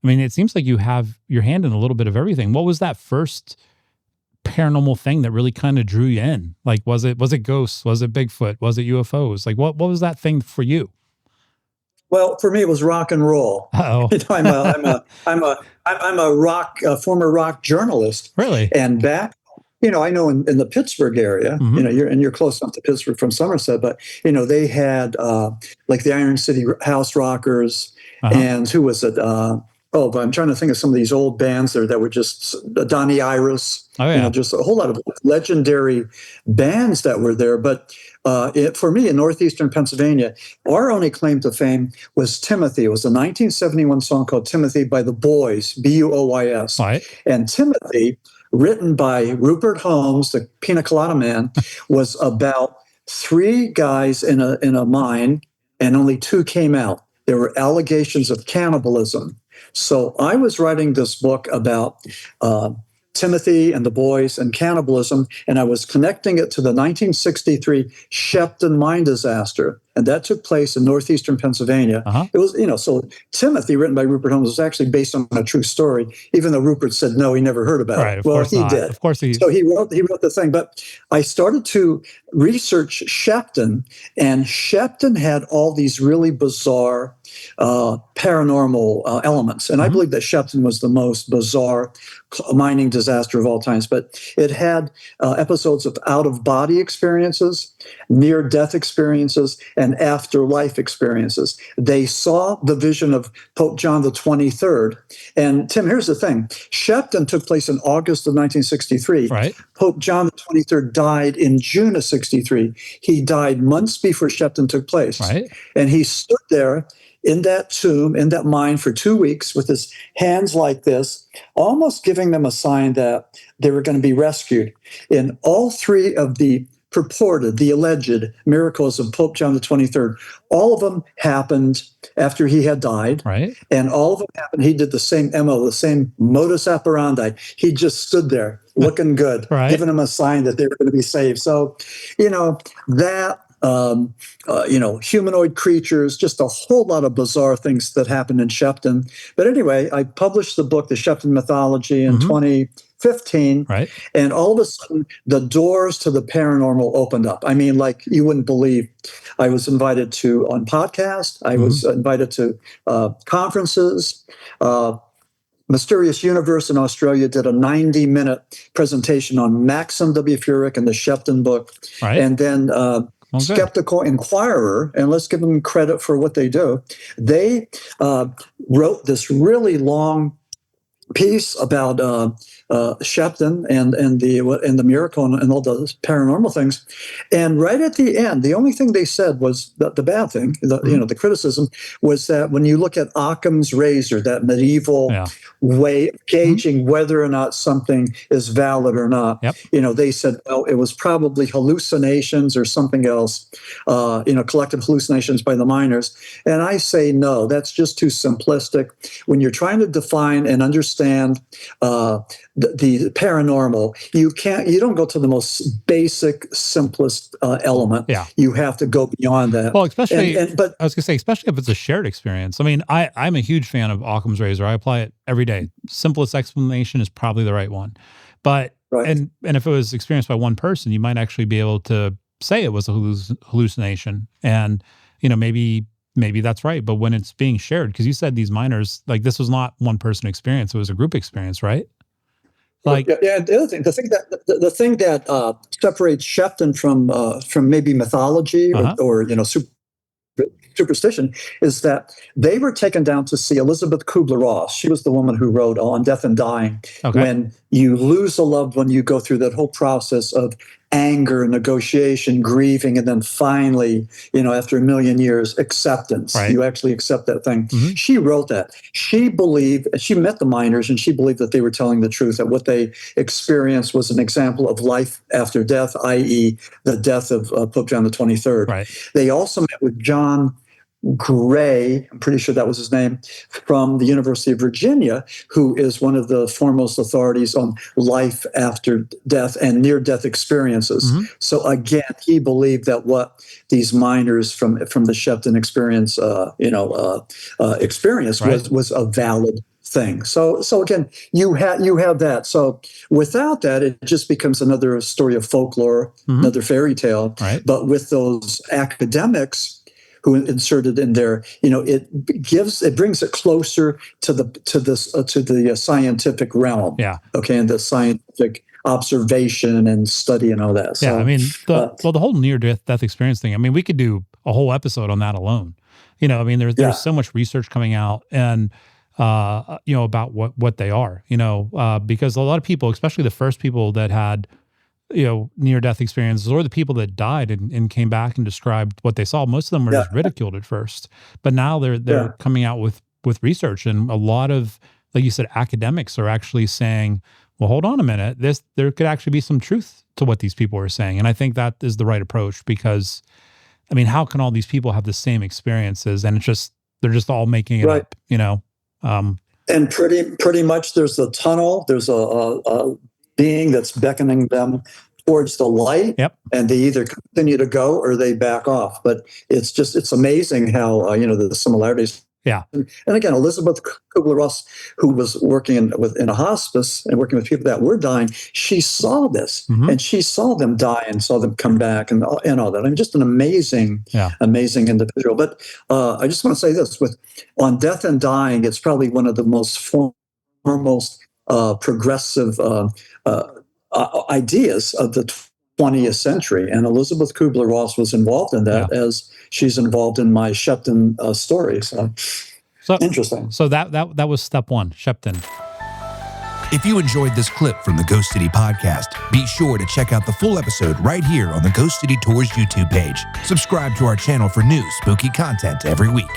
I mean, it seems like you have your hand in a little bit of everything. What was that first paranormal thing that really kind of drew you in? Like, was it ghosts? Was it Bigfoot? Was it UFOs? Like, what was that thing for you? Well, for me, it was rock and roll. Oh, You know, I'm a former rock journalist, really? and back, I know in the Pittsburgh area, Hmm. you're close enough to Pittsburgh from Somerset, but they had like the Iron City House Rockers, Uh-huh. and who was it? But I'm trying to think of some of these old bands there that were just Donnie Iris, Oh, yeah. just a whole lot of legendary bands that were there. But for me in northeastern Pennsylvania, our only claim to fame was Timothy. It was a 1971 song called Timothy by the Boys, Buoys. Right. And Timothy, written by Rupert Holmes, the Pina Colada Man, was about three guys in a mine, and only two came out. There were allegations of cannibalism. So I was writing this book about Timothy and the Boys and cannibalism, and I was connecting it to the 1963 Sheppton Mine Disaster, and that took place in northeastern Pennsylvania. Uh-huh. It was, so Timothy, written by Rupert Holmes, was actually based on a true story, even though Rupert said no, he never heard about Right, it. of Well, course he not. did. Of course he. So he wrote the thing. But I started to research Sheppton, and Sheppton had all these really bizarre paranormal elements, and I believe that Sheppton was the most bizarre mining disaster of all times. But it had episodes of out-of-body experiences, near-death experiences, and afterlife experiences. They saw the vision of Pope John XXIII. And Tim, here's the thing. Sheppton took place in August of 1963. Right. Pope John XXIII died in June of 63. He died months before Sheppton took place. Right. And he stood there in that tomb, in that mine for 2 weeks with his hands like this, almost giving them a sign that they were going to be rescued. In all three of the the alleged miracles of Pope John XXIII, all of them happened after he had died. Right. And all of them happened. He did the same MO, the same modus operandi. He just stood there looking good, Right. giving them a sign that they were going to be saved. So, that humanoid creatures, just a whole lot of bizarre things that happened in Sheppton. But anyway, I published the book, The Sheppton Mythology, in 2015. Right. And all of a sudden, the doors to the paranormal opened up. I mean, like you wouldn't believe. I was invited on podcasts. I was invited to conferences. Mysterious Universe in Australia did a 90-minute presentation on Maxim W. Furek and the Sheppton book. Right. And then Skeptical Inquirer, and let's give them credit for what they do. They wrote this really long piece about Sheppton and the miracle and all those paranormal things. And right at the end, the only thing they said was that the bad thing, the criticism was that when you look at Occam's razor, that medieval way of gauging whether or not something is valid or not, they said, well, it was probably hallucinations or something else, collective hallucinations by the miners. And I say, no, that's just too simplistic. When you're trying to define and understand the paranormal, you don't go to the most basic, simplest element. You have to go beyond that. Well, especially, but I was gonna say, especially if it's a shared experience. I mean, I'm a huge fan of Occam's razor. I apply it every day. Simplest explanation is probably the right one. But and if it was experienced by one person, you might actually be able to say it was a hallucination, and maybe that's right. But when it's being shared, because you said these miners, like, this was not one person experience, it was a group experience, right? Like, the other thing, the thing that separates Sheppton from maybe mythology or superstition is that they were taken down to see Elizabeth Kubler-Ross. She was the woman who wrote On Death and Dying. When you lose a loved one, you go through that whole process of anger, negotiation, grieving, and then finally, after a million years, acceptance. You actually accept that thing. She wrote that. She met the miners, and she believed that they were telling the truth, that what they experienced was an example of life after death, i.e. the death of Pope John XXIII. They also met with John Gray, I'm pretty sure that was his name, from the University of Virginia, who is one of the foremost authorities on life after death and near-death experiences. So again, he believed that what these miners from the Sheppton experience, was a valid thing. So again, you have that. So without that, it just becomes another story of folklore, another fairy tale. Right. But with those academics who inserted in there, it brings it closer to the scientific realm. Yeah. Okay, and the scientific observation and study and all that. So, yeah, I mean, the whole near-death experience thing. I mean, we could do a whole episode on that alone. I mean, there's so much research coming out, and about what they are. Because a lot of people, especially the first people that had near-death experiences, or the people that died and came back and described what they saw, most of them were just ridiculed at first. But now they're coming out with research, and a lot of, like you said, academics are actually saying, well, hold on a minute, there could actually be some truth to what these people are saying. And I think that is the right approach, because, I mean, how can all these people have the same experiences and they're just all making it up, and pretty much there's a tunnel, there's a being that's beckoning them towards the light, and they either continue to go or they back off. But it's amazing how, the similarities. Yeah. And again, Elizabeth Kubler-Ross, who was working in a hospice and working with people that were dying, she saw this, and she saw them die and saw them come back and all that. I mean, just an amazing individual. But I just want to say this: on death and dying, it's probably one of the most foremost progressive ideas of the 20th century, and Elizabeth Kubler-Ross was involved in that, as she's involved in my Sheppton story. So interesting. So that was step one, Sheppton. If you enjoyed this clip from the Ghost City podcast, be sure to check out the full episode right here on the Ghost City Tours YouTube page. Subscribe to our channel for new spooky content every week.